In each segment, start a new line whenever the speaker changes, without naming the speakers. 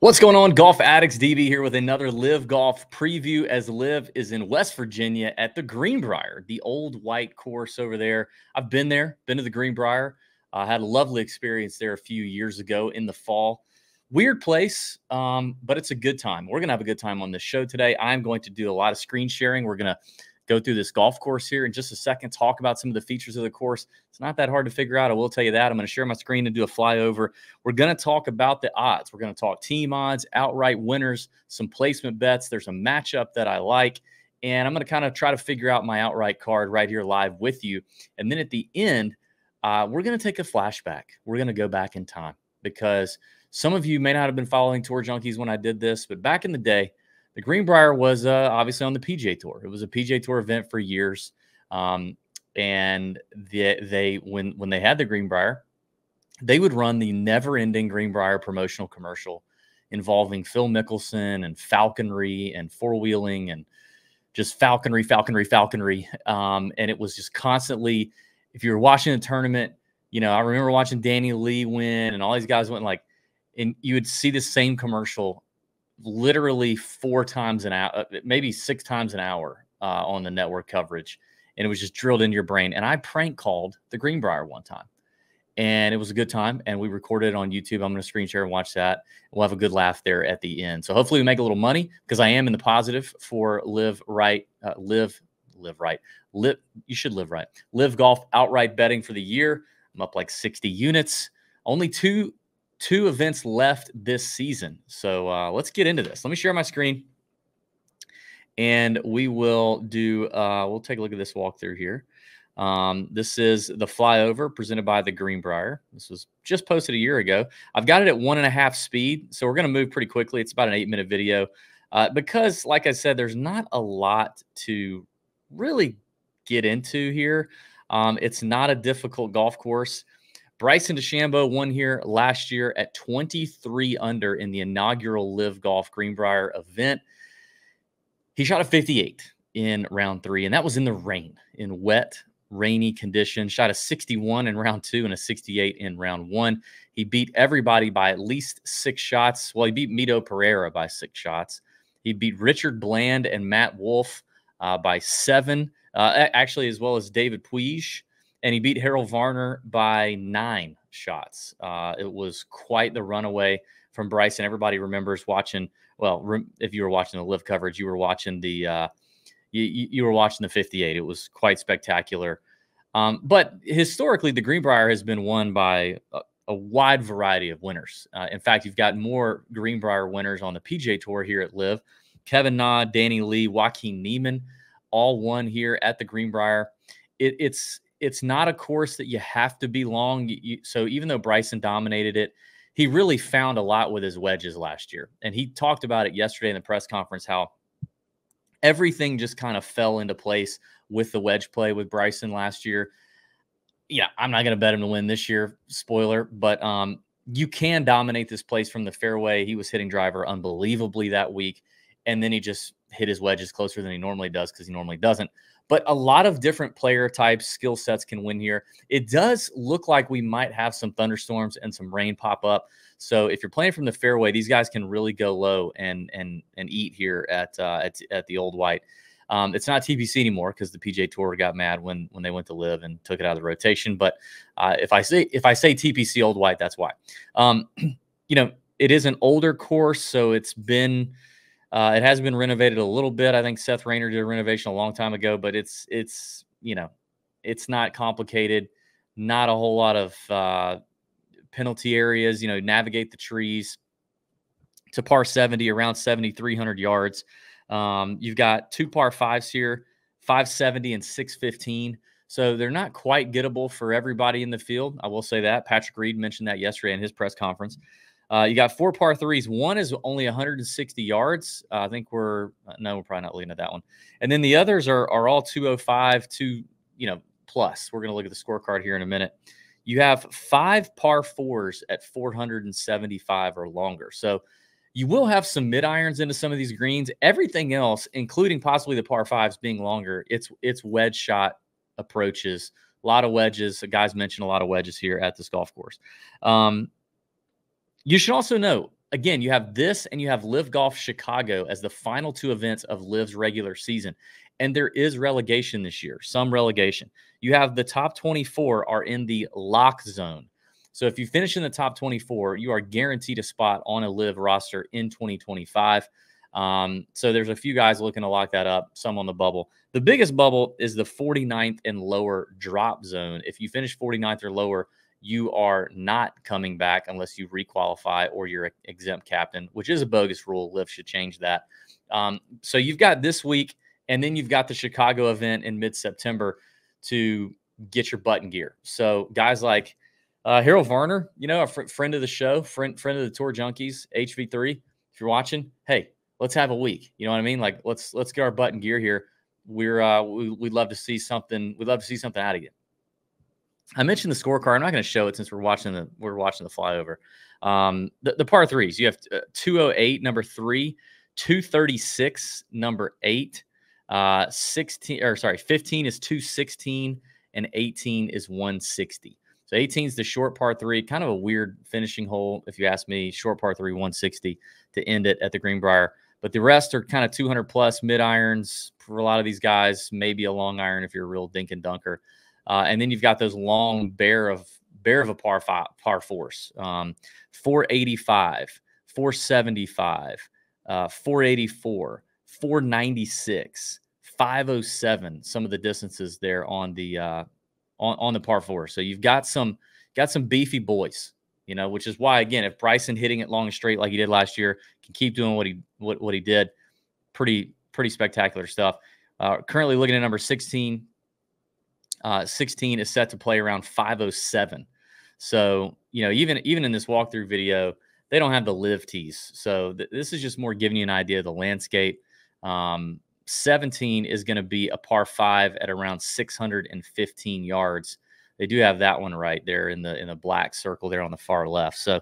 What's going on, Golf Addicts? DB here with another LIV Golf preview as LIV is in West Virginia at the Greenbrier, the old white course over there. I've been there, been to the Greenbrier. I had a lovely experience there a few years ago in the fall. Weird place, but it's a good time. We're going to have a good time on this show today. I'm going to do a lot of screen sharing. We're going to go through this golf course here in just a second, talk about some of the features of the course. It's not that hard to figure out. I will tell you that. I'm going to share my screen and do a flyover. We're going to talk about the odds. We're going to talk team odds, outright winners, some placement bets. There's a matchup that I like, and I'm going to kind of try to figure out my outright card right here live with you. And then at the end, we're going to take a flashback. We're going to go back in time because some of you may not have been following Tour Junkies when I did this, but back in the day, the Greenbrier was obviously on the PGA Tour. It was a PGA Tour event for years, and when they had the Greenbrier, they would run the never-ending Greenbrier promotional commercial involving Phil Mickelson and Falconry and four-wheeling and just falconry. And it was just constantly, if you were watching a tournament, you know, I remember watching Danny Lee win and all these guys went and you would see the same commercial literally 4 times an hour, maybe 6 times an hour on the network coverage. And it was just drilled into your brain. And I prank called the Greenbrier one time. And it was a good time. And we recorded it on YouTube. I'm going to screen share and watch that. We'll have a good laugh there at the end. So hopefully we make a little money because I am in the positive for LIV Golf outright betting for the year. I'm up like 60 units. Only two events left this season. So let's get into this. Let me share my screen and we will do, we'll take a look at this walkthrough here. This is the flyover presented by the Greenbrier. This was just posted a year ago. I've got it at 1.5 speed. So we're going to move pretty quickly. It's about an 8-minute video because like I said, there's not a lot to really get into here. It's not a difficult golf course. Bryson DeChambeau won here last year at 23 under in the inaugural LIV Golf Greenbrier event. He shot a 58 in round 3, and that was in the rain, in wet, rainy conditions. Shot a 61 in round 2 and a 68 in round 1. He beat everybody by at least 6 shots. Well, he beat Mito Pereira by 6 shots. He beat Richard Bland and Matt Wolff by 7, actually, as well as David Puig. And he beat Harold Varner by 9 shots. It was quite the runaway from Bryson. Everybody remembers watching. Well, if you were watching the LIV coverage, you were watching the you were watching the 58. It was quite spectacular. But historically, the Greenbrier has been won by a wide variety of winners. In fact, you've got more Greenbrier winners on the PGA Tour here at LIV. Kevin Na, Danny Lee, Joaquin Niemann, all won here at the Greenbrier. It's not a course that you have to be long. So even though Bryson dominated it, he really found a lot with his wedges last year. And he talked about it yesterday in the press conference, how everything just kind of fell into place with the wedge play with Bryson last year. Yeah, I'm not going to bet him to win this year, spoiler, but you can dominate this place from the fairway. He was hitting driver unbelievably that week, and then he just hit his wedges closer than he normally does because he normally doesn't. But a lot of different player types, skill sets can win here. It does look like we might have some thunderstorms and some rain pop up. So if you're playing from the fairway, these guys can really go low and eat here at the old white. It's not TPC anymore because the PGA Tour got mad when they went to LIV and took it out of the rotation. But if I say TPC old white, that's why. You know, it is an older course, so it's been. It has been renovated a little bit. I think Seth Rayner did a renovation a long time ago, but it's you know, it's not complicated. Not a whole lot of penalty areas. You know, navigate the trees to par 70, around 7,300 yards. You've got 2 par 5s here, 570 and 615. So they're not quite gettable for everybody in the field. I will say that. Patrick Reed mentioned that yesterday in his press conference. You got 4 par 3s. One is only 160 yards. I think we're probably not looking at that one. And then the others are all 205, plus. We're going to look at the scorecard here in a minute. You have 5 par 4s at 475 or longer. So you will have some mid irons into some of these greens. Everything else, including possibly the par 5s being longer, it's wedge shot approaches. A lot of wedges. The guys mentioned a lot of wedges here at this golf course. You should also know again, you have this and you have LIV Golf Chicago as the final 2 events of LIV's regular season. And there is relegation this year, some relegation. You have the top 24 are in the lock zone. So if you finish in the top 24, you are guaranteed a spot on a LIV roster in 2025. So there's a few guys looking to lock that up, some on the bubble. The biggest bubble is the 49th and lower drop zone. If you finish 49th or lower, you are not coming back unless you requalify or you're exempt captain, which is a bogus rule. LIV should change that. So you've got this week, and then you've got the Chicago event in mid-September to get your butt in gear. So guys like Harold Varner, you know, a friend of the show, friend of the Tour Junkies, HV3, if you're watching, hey, let's have a week. You know what I mean? Like, let's get our butt in gear here. We'd love to see something. We'd love to see something out of you. I mentioned the scorecard. I'm not going to show it since we're watching the flyover. The par threes. You have 208, number 3, 236, number 8, 15 is 216, and 18 is 160. So 18 is the short par 3, kind of a weird finishing hole, if you ask me. Short par 3, 160 to end it at the Greenbrier. But the rest are kind of 200 plus mid irons for a lot of these guys. Maybe a long iron if you're a real dink and dunker. And then you've got those long bear of a par 4s, 485, 475, 484, 496, 507. Some of the distances there on the par 4. So you've got some beefy boys, you know, which is why, again, if Bryson hitting it long and straight like he did last year can keep doing what he did, pretty spectacular stuff. Currently looking at number 16. 16 is set to play around 507. So, you know, even in this walkthrough video, they don't have the LIV tees. So this is just more giving you an idea of the landscape. 17 is going to be a par 5 at around 615 yards. They do have that one right there in the black circle there on the far left. So,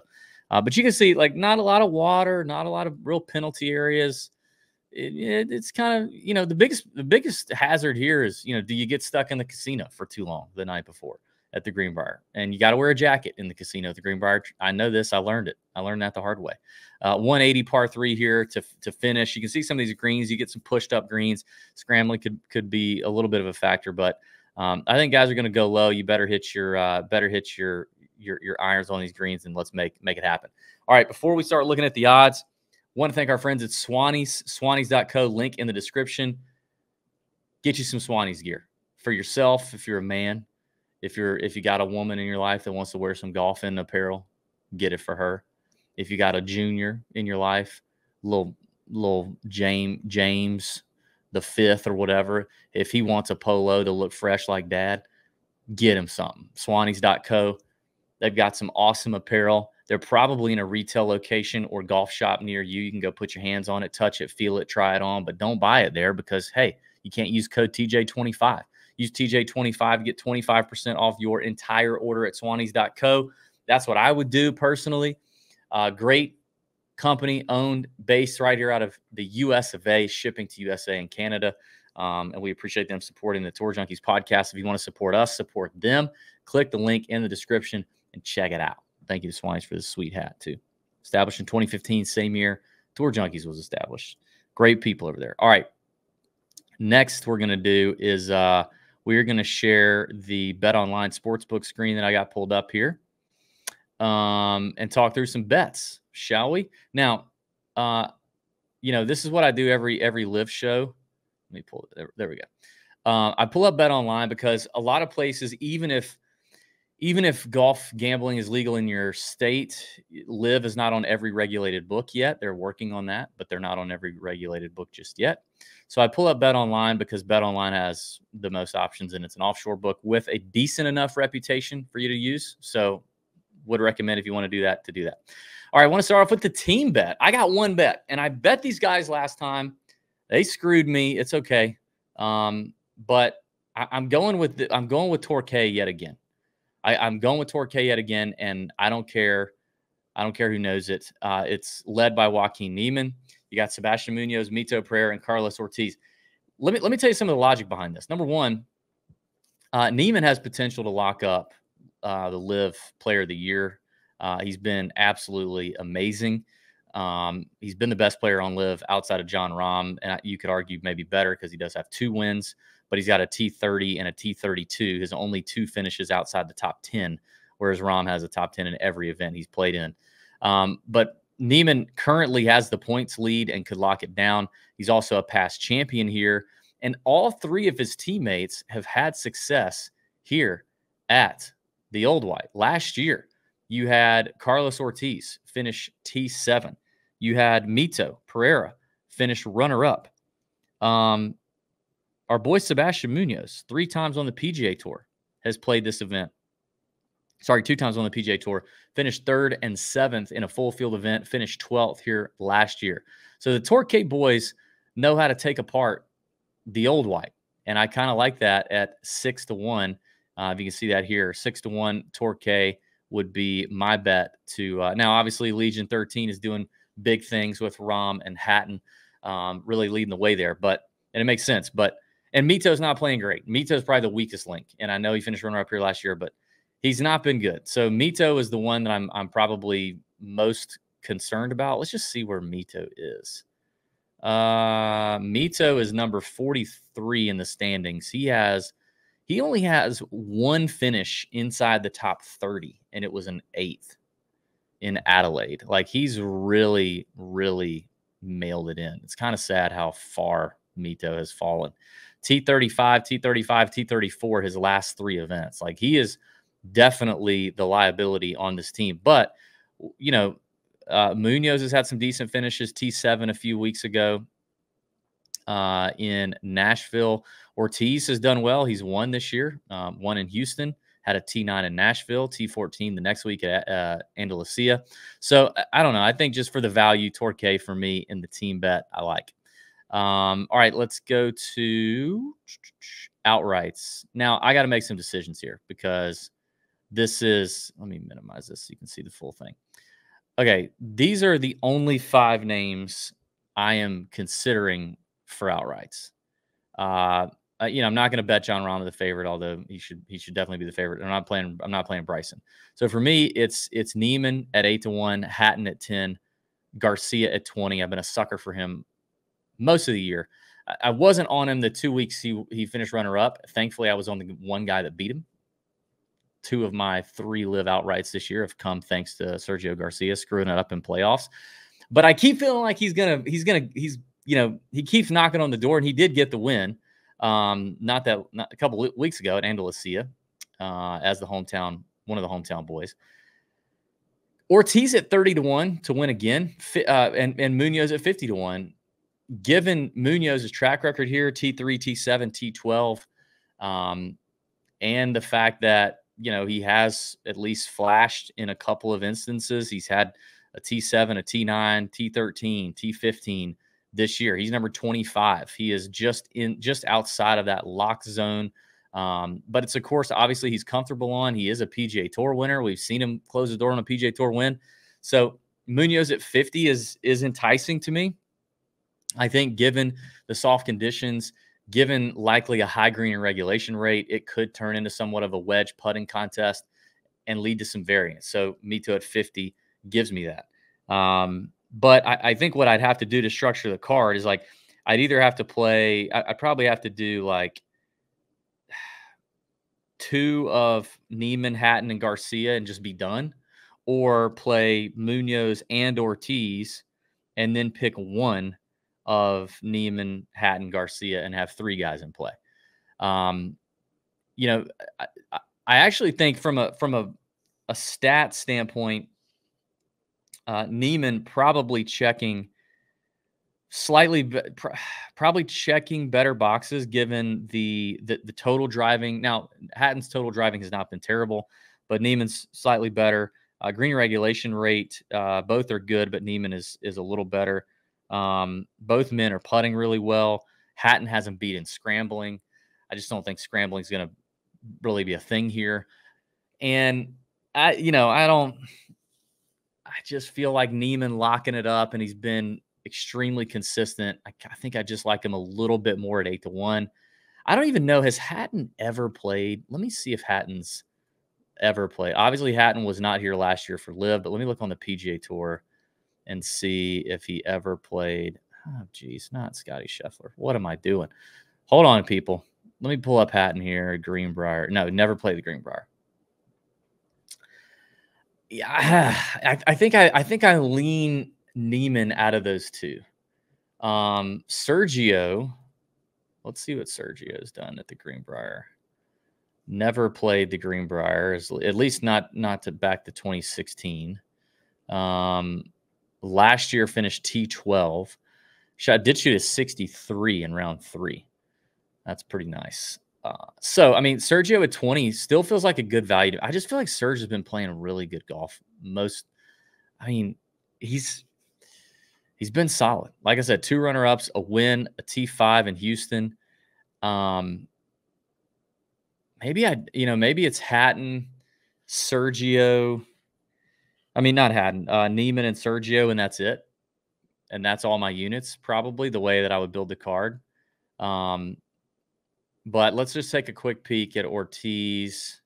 but you can see, like, not a lot of water, not a lot of real penalty areas. It's kind of, you know, the biggest hazard here is, you know, do you get stuck in the casino for too long the night before at the Greenbrier? And you got to wear a jacket in the casino at the Greenbrier. I know this. I learned it. I learned that the hard way. 180 par 3 here to finish. You can see some of these greens. You get some pushed up greens. Scrambling could be a little bit of a factor, but I think guys are going to go low. You better hit your irons on these greens, and let's make it happen. All right, before we start looking at the odds, want to thank our friends at Swannies, swannies.co, link in the description. Get you some Swannies gear for yourself. If you're a man, if you got a woman in your life that wants to wear some golfing apparel, get it for her. If you got a junior in your life, little James the 5th or whatever, if he wants a polo to look fresh like dad, get him something. Swannies.co. They've got some awesome apparel. They're probably in a retail location or golf shop near you. You can go put your hands on it, touch it, feel it, try it on, but don't buy it there because, hey, you can't use code TJ25. Use TJ25 to get 25% off your entire order at swannies.co. That's what I would do personally. Great company, owned, based right here out of the US of A, shipping to USA and Canada. And we appreciate them supporting the Tour Junkies podcast. If you want to support us, support them. Click the link in the description and check it out. Thank you to Swannies for this sweet hat, too. Established in 2015, same year Tour Junkies was established. Great people over there. All right. Next, we're going to do is we're going to share the Bet Online Sportsbook screen that I got pulled up here and talk through some bets, shall we? Now, you know, this is what I do every LIV show. Let me pull it. There we go. I pull up Bet Online because a lot of places, even if golf gambling is legal in your state, LIV is not on every regulated book yet. They're working on that, but they're not on every regulated book just yet. So I pull up Bet Online because Bet Online has the most options, and it's an offshore book with a decent enough reputation for you to use. So would recommend, if you want to do that, to do that. All right, I want to start off with the team bet. I got one bet, and I bet these guys last time. They screwed me. It's okay. But I'm going with Torquay yet again. I'm going with Torquay yet again, and I don't care. I don't care who knows it. It's led by Joaquin Niemann. You got Sebastian Munoz, Mito Pereira, and Carlos Ortiz. Let me tell you some of the logic behind this. Number one, Niemann has potential to lock up the LIV Player of the Year. He's been absolutely amazing. He's been the best player on LIV outside of John Rahm, and you could argue maybe better because he does have 2 wins, but he's got a T30 and a T32. His only 2 finishes outside the top 10, whereas Rahm has a top 10 in every event he's played in. But Niemann currently has the points lead and could lock it down. He's also a past champion here, and all 3 of his teammates have had success here at the Old White. Last year, you had Carlos Ortiz finish T7. You had Mito Pereira finish runner-up. Our boy Sebastian Munoz, 3 times on the PGA Tour, has played this event. Sorry, 2 times on the PGA Tour, finished 3rd and 7th in a full field event, finished 12th here last year. So the Torquay boys know how to take apart the Old White, and I kind of like that at 6-1. If you can see that here, 6-1 Torquay would be my bet to now. Obviously, Legion 13 is doing big things with Rahm and Hatton, really leading the way there. And it makes sense. And Mito's not playing great. Mito's probably the weakest link, and I know he finished runner up here last year, but he's not been good. So Mito is the one that I'm probably most concerned about. Let's just see where Mito is. Mito is number 43 in the standings. He only has 1 finish inside the top 30, and it was an 8th in Adelaide. Like, he's really, really mailed it in. It's kind of sad how far Mito has fallen. T35, T35, T34, his last 3 events. Like, he is definitely the liability on this team. But, Munoz has had some decent finishes. T7 a few weeks ago in Nashville. Ortiz has done well. He's won this year, won in Houston, had a T9 in Nashville, T14 the next week at Andalusia. So I don't know. I think just for the value, Torquay for me in the team bet, I like. All right, let's go to outrights. Now, I got to make some decisions here because this is, let me minimize this so you can see the full thing. Okay, these are the only 5 names I am considering for outrights. I'm not going to bet John Rahm the favorite, although he should definitely be the favorite. I'm not playing Bryson. So for me, it's Niemann at 8-1, Hatton at 10, Garcia at 20. I've been a sucker for him most of the year. I wasn't on him the 2 weeks he finished runner up. Thankfully, I was on the one guy that beat him. 2 of my 3 live outrights this year have come thanks to Sergio Garcia screwing it up in playoffs. But I keep feeling like he keeps knocking on the door, and he did get the win. Not a couple of weeks ago at Andalusia, as one of the hometown boys. Ortiz at 30-1 to win again, and Munoz at 50-1. Given Munoz's track record here, T3, T7, T12, and the fact that he has at least flashed in a couple of instances. He's had a T7, a T9, T13, T15 this year. He's number 25. He is just outside of that lock zone. But it's a course, obviously, he's comfortable on. He is a PGA Tour winner. We've seen him close the door on a PGA Tour win. So Munoz at 50 is enticing to me. I think given the soft conditions, given likely a high green and regulation rate, it could turn into somewhat of a wedge putting contest and lead to some variance. So Mito at 50 gives me that. But I think what I'd have to do to structure the card is like, I'd either have to play, I'd probably have to do like 2 of Niemann, Hatton, and Garcia and just be done, or play Munoz and Ortiz and then pick 1 of Niemann, Hatton, Garcia, and have 3 guys in play. I actually think from a stat standpoint, Niemann probably checking probably checking better boxes given the total driving. Now, Hatton's total driving has not been terrible, but Niemann's slightly better. Green regulation rate, both are good, but Niemann is a little better. Both men are putting really well. Hatton hasn't beaten scrambling. I just don't think scrambling is going to really be a thing here. And I just feel like Niemann locking it up, and he's been extremely consistent. I think I just like him a little bit more at 8-1. I don't even know, has Hatton ever played? Let me see if Hatton's ever played. Obviously, Hatton was not here last year for LIV, but let me look on the PGA Tour and see if he ever played. Oh, geez, not Scotty Scheffler. What am I doing? Hold on, people. Let me pull up Hatton here. Greenbrier. No, never played the Greenbrier. Yeah, I think I lean Neiman out of those two. Sergio. Let's see what Sergio has done at the Greenbrier. Never played the Greenbrier, at least not to back to 2016. Last year finished T12. Did shoot a 63 in round 3. That's pretty nice. So, I mean, Sergio at 20 still feels like a good value. I just feel like Serge has been playing really good golf. He's been solid. Like I said, 2 runner-ups, a win, a T5 in Houston. Maybe it's Hatton, Sergio. I mean, not Hatton, Neiman and Sergio, and that's it. And that's all my units, probably the way that I would build the card. But let's just take a quick peek at Ortiz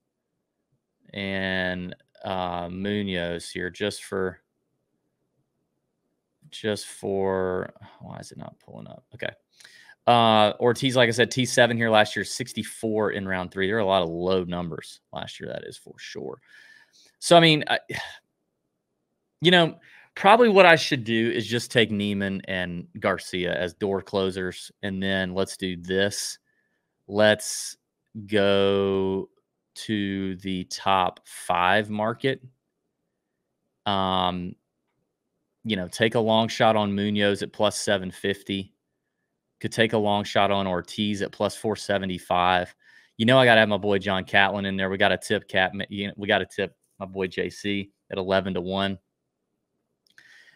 and Munoz here, just for why is it not pulling up? Okay. Ortiz, like I said, T7 here last year, 64 in round 3. There are a lot of low numbers last year, that is for sure. So, I mean, probably what I should do is just take Neiman and Garcia as door closers, and then let's do this. Let's go to the top 5 market. Take a long shot on Munoz at plus 750. Could take a long shot on Ortiz at plus 475. I got to have my boy John Catlin in there. We got to tip we got to tip my boy JC at 11-1.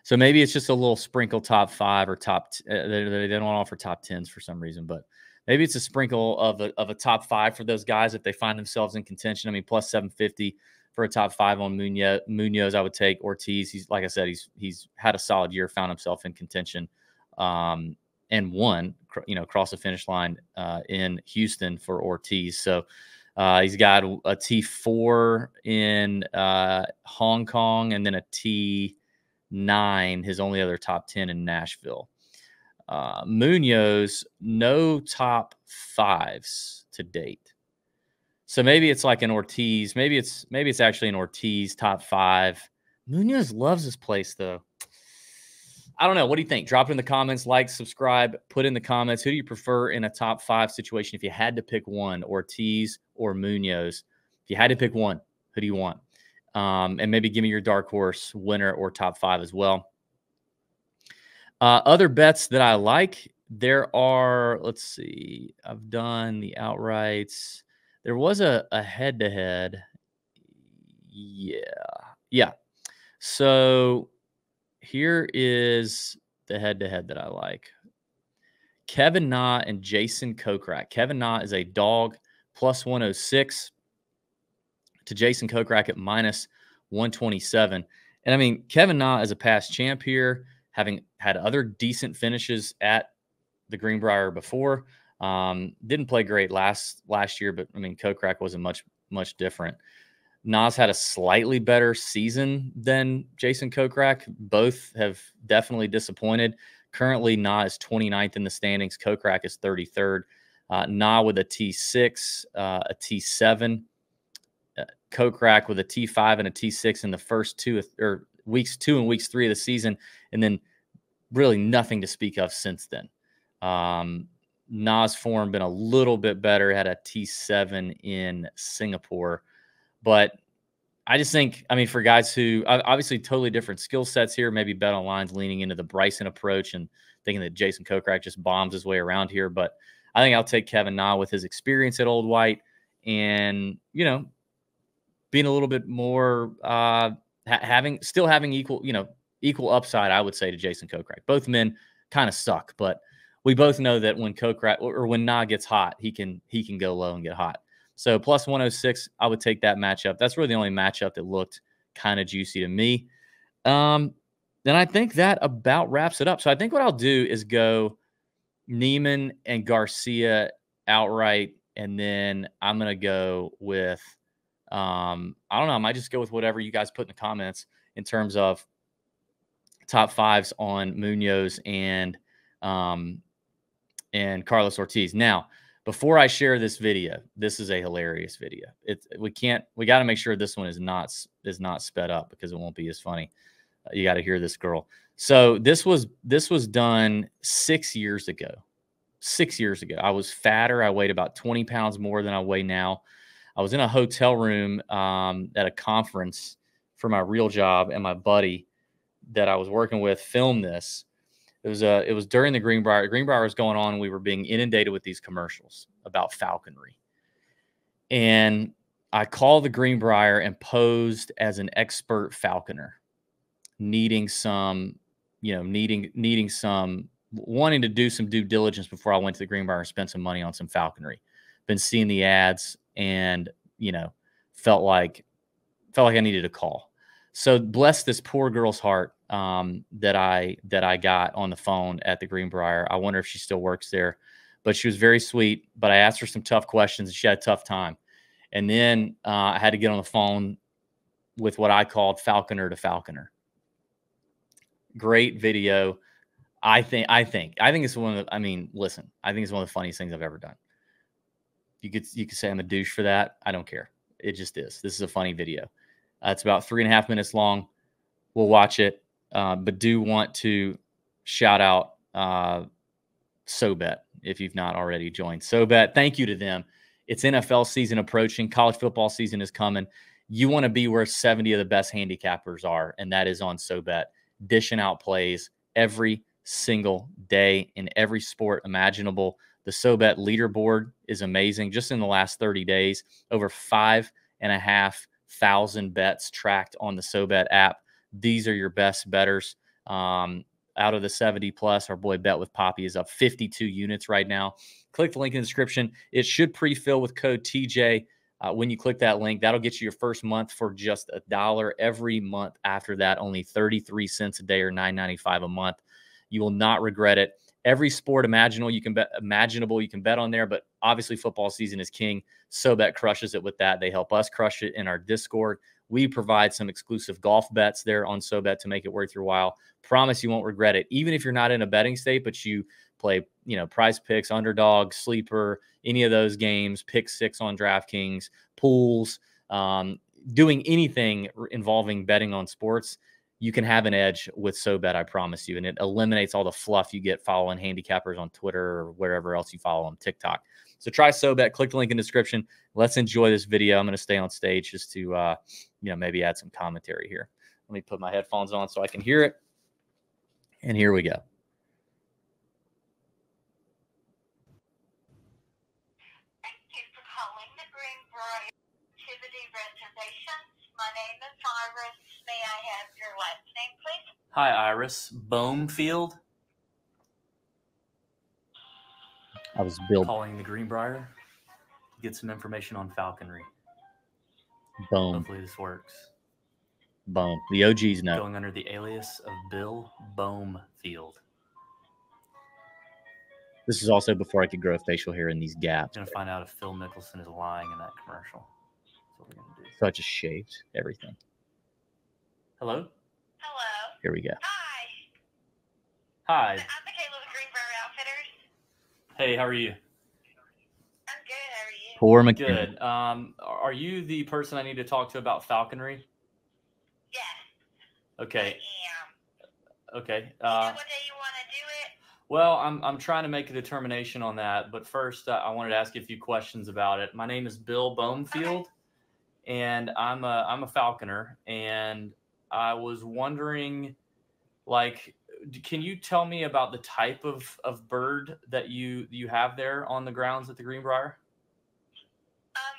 So maybe it's just a little sprinkle top 5 or they don't offer top 10s for some reason, but maybe it's a sprinkle of a top 5 for those guys if they find themselves in contention. I mean, plus 750 for a top 5 on Munoz. I would take Ortiz. He's, like I said, he's had a solid year, found himself in contention, and won, across the finish line in Houston for Ortiz. So he's got a T4 in Hong Kong, and then a T9, his only other top 10 in Nashville. Munoz, no top 5s to date. So maybe it's like an Ortiz. Maybe it's actually an Ortiz top 5. Munoz loves this place, though. I don't know. What do you think? Drop it in the comments. Like, subscribe, put in the comments. Who do you prefer in a top 5 situation? If you had to pick one, Ortiz or Munoz. If you had to pick one, who do you want? And maybe give me your dark horse winner or top 5 as well. Other bets that I like, there are, let's see, I've done the outrights. There was a head-to-head. Yeah. So here is the head-to-head that I like. Kevin Na and Jason Kokrak. Kevin Na is a dog, plus 106 to Jason Kokrak at minus 127. And I mean, Kevin Na is a past champ here, having had other decent finishes at the Greenbrier before. Didn't play great last year, but I mean, Kokrak wasn't much different. Na's had a slightly better season than Jason Kokrak. Both have definitely disappointed. Currently, Na is 29th in the standings. Kokrak is 33rd. Na with a T6, a T7. Kokrak with a T5 and a T6 in the first weeks 2 and weeks 3 of the season, and then really nothing to speak of since then. Na's form been a little bit better. Had a T7 in Singapore. But I just think, I mean, for guys who obviously totally different skill sets here, maybe BetOnline's leaning into the Bryson approach and thinking that Jason Kokrak just bombs his way around here. But I think I'll take Kevin Na with his experience at Old White and, being a little bit more having equal upside, I would say, to Jason Kokrak. Both men kind of suck, but we both know that when Kokrak or when Na gets hot, he can go low and get hot. So plus 106, I would take that matchup. That's really the only matchup that looked kind of juicy to me. Then I think that about wraps it up. So I think what I'll do is go Neiman and Garcia outright, and then I'm going to go with I don't know. I might just go with whatever you guys put in the comments in terms of top fives on Munoz and Carlos Ortiz. Now, before I share this video, this is a hilarious video. We got to make sure this one is not sped up because it won't be as funny. You got to hear this girl. So this was done 6 years ago. 6 years ago, I was fatter. I weighed about 20 pounds more than I weigh now. I was in a hotel room at a conference for my real job, and my buddy that I was working with filmed this. It was during the Greenbrier. Greenbrier was going on. And we were being inundated with these commercials about falconry. And I called the Greenbrier and posed as an expert falconer, wanting to do some due diligence before I went to the Greenbrier and spent some money on some falconry. Been seeing the ads and, felt like I needed a call. So bless this poor girl's heart that I got on the phone at the Greenbrier. I wonder if she still works there, but she was very sweet. But I asked her some tough questions and she had a tough time. And then I had to get on the phone with what I called falconer to falconer. Great video. I think it's one of the, listen, I think it's one of the funniest things I've ever done. You could say I'm a douche for that. I don't care. It just is. This is a funny video. It's about 3.5 minutes long. We'll watch it, but do want to shout out SoBet if you've not already joined SoBet. Thank you to them. It's NFL season approaching. College football season is coming. You want to be where 70 of the best handicappers are, and that is on SoBet, dishing out plays every single day in every sport imaginable. The SoBet leaderboard is amazing. Just in the last 30 days, over 5,500 bets tracked on the SoBet app. These are your best bettors. Out of the 70 plus, our boy Bet with Poppy is up 52 units right now. Click the link in the description. It should pre-fill with code TJ. When you click that link, that'll get you your first month for just $1 every month. After that, only 33 cents a day or $9.95 a month. You will not regret it. Every sport imaginable you can bet on there, but obviously football season is king. SoBet crushes it with that. They help us crush it in our Discord. We provide some exclusive golf bets there on SoBet to make it worth your while. Promise you won't regret it. Even if you're not in a betting state, but you play, Prize Picks, Underdog, Sleeper, any of those games, Pick Six on DraftKings, pools, doing anything involving betting on sports, you can have an edge with SoBet, I promise you. And it eliminates all the fluff you get following handicappers on Twitter or wherever else you follow them, TikTok. So try SoBet. Click the link in the description. Let's enjoy this video. I'm going to stay on stage just to, maybe add some commentary here. Let me put my headphones on so I can hear it. And here we go.
Thank you for calling the Greenbrier Activity Reservations. My name is Iris. May I have your last name, please?
Hi, Iris. Bohmfield. I was calling the Greenbrier to get some information on falconry. Boom. Hopefully this works. Boom. The OGs know. Going under the alias of Bill Bohmfield. This is also before I could grow facial hair in these gaps. I'm going to find out if Phil Mickelson is lying in that commercial. That's what we're going to do. So I just shaved everything. Hello?
Hello.
Here we go.
Hi.
Hi.
I'm Michaela with Greenbrier Outfitters.
Hey, how are you?
I'm good. How are you?
Poor McKinnon. Good. Are you the person I need to talk to about falconry?
Yes.
Okay.
I am.
Okay.
You know what day you want to do it?
Well, I'm trying to make a determination on that, but first I wanted to ask you a few questions about it. My name is Bill Bohmfield, and I'm a falconer, and I was wondering, can you tell me about the type of bird that you have there on the grounds at the Greenbrier?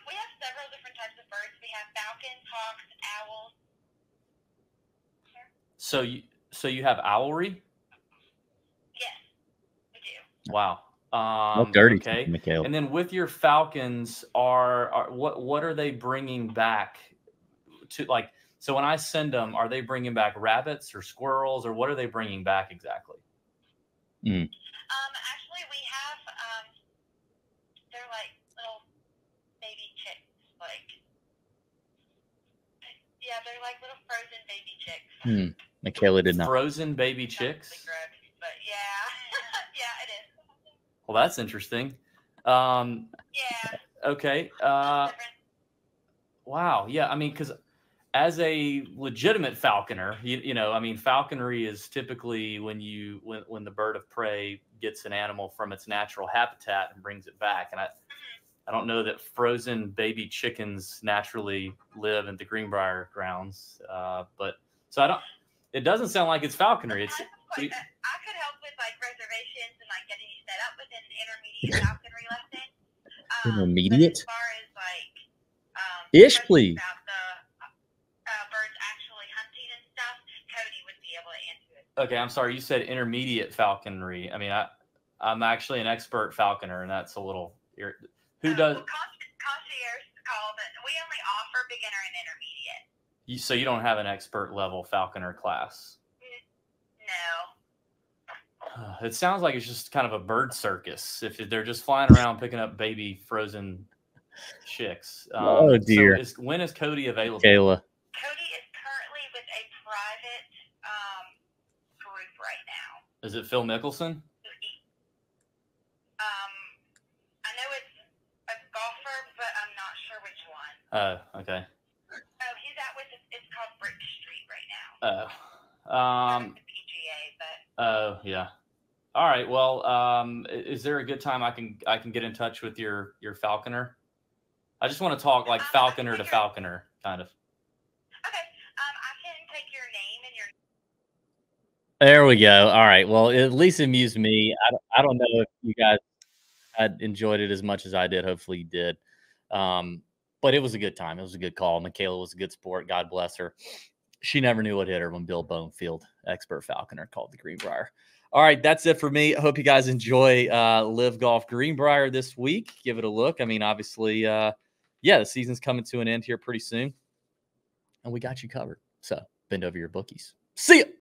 We have several different types of birds. We have falcons, hawks, owls.
So you have owlry?
Yes, we do.
Wow.
Dirty,
okay.
Michaela.
And then with your falcons, what are they bringing back to So when I send them, are they bringing back rabbits or squirrels, or what are they bringing back exactly?
Actually, we have they're like little baby chicks, they're like little frozen baby chicks.
Michaela did not. Frozen baby chicks.
But yeah, yeah, it is.
Well, that's interesting.
Yeah.
Okay.
Different.
Wow. Yeah. I mean, because as a legitimate falconer, you know, I mean, falconry is typically when the bird of prey gets an animal from its natural habitat and brings it back. And I don't know that frozen baby chickens naturally live in the Greenbrier grounds, but so I don't. It doesn't sound like it's falconry. It's.
I could help with like reservations and like getting you set up with an intermediate falconry lesson.
Intermediate?
But as far as like
Ish, please.
about the birds actually hunting and stuff, Cody would be able to answer it.
Okay, I'm sorry. You said intermediate falconry. I mean, I'm actually an expert falconer, and that's a little. Who does?
Well, concierge is called, but we only offer beginner and intermediate.
So you don't have an expert level falconer class?
No.
It sounds like it's just kind of a bird circus. If they're just flying around picking up baby frozen chicks.
Oh dear.
So when is Cody available?
Kayla.
Cody is currently with a private group right now.
Is it Phil Mickelson?
I know it's a golfer, but I'm not sure which one.
Oh, okay.
Oh, he's out with it's called Brick Street right now. The PGA, but.
Oh, yeah. All right. Well, is there a good time I can get in touch with your falconer? I just want to talk like falconer to falconer, kind of.
Okay. I can take your name and your.
There we go. All right. Well, at least it amused me. I don't know if you guys had enjoyed it as much as I did. Hopefully you did. But it was a good time. It was a good call. Michaela was a good sport. God bless her. She never knew what hit her when Bill Bonefield, expert falconer, called the Greenbrier. All right, that's it for me. I hope you guys enjoy LIV Golf Greenbrier this week. Give it a look. I mean, obviously, yeah, the season's coming to an end here pretty soon. And we got you covered. So bend over your bookies. See ya.